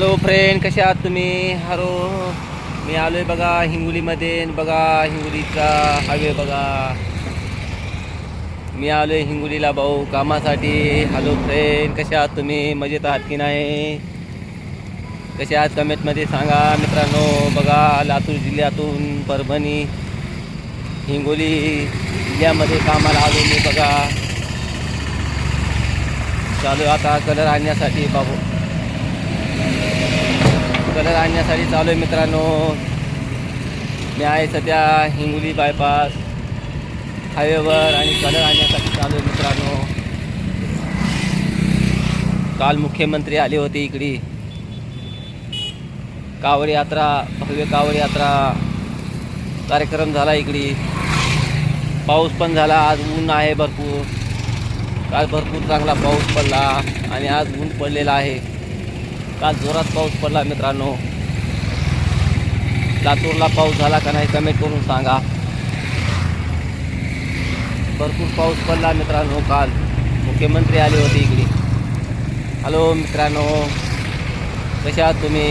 Hello friend, कसे आहात तुम्ही? हॅलो, मी आलो आहे बघा हिंगोलीमध्ये. बघा हिंगोलीचा हायवे बघा. मी आलो आहे हिंगोलीला भाऊ कामासाठी. हॅलो फ्रेंड, कसे आहात तुम्ही? मजेत आहात की नाही? कसे आहात कमेंटमध्ये सांगा मित्रांनो. बघा लातूर जिल्ह्यातून परभणी हिंगोली जिल्ह्यामध्ये कामाला आलो मी बघा. चालू आता कलर आणण्यासाठी बाबू, कलर आणण्यासाठी चालू आहे मित्रांनो. मी आहे सध्या हिंगोली बायपास हायवेवर आणि कलर आणण्यासाठी चालू आहे मित्रांनो. काल मुख्यमंत्री आले होते इकडे. कावड यात्रा, भव्य कावड यात्रा कार्यक्रम झाला इकडे. पाऊस पण झाला. आज ऊन आहे भरपूर. काल भरपूर चांगला पाऊस पडला आणि आज ऊन पडलेला आहे. काल जोरात पाऊस पडला मित्रांनो. लातूरला पाऊस झाला का नाही कमेंट करून सांगा. भरपूर पाऊस पडला मित्रांनो. काल मुख्यमंत्री आले होते इकडे. हॅलो मित्रांनो, कसे आहात तुम्ही?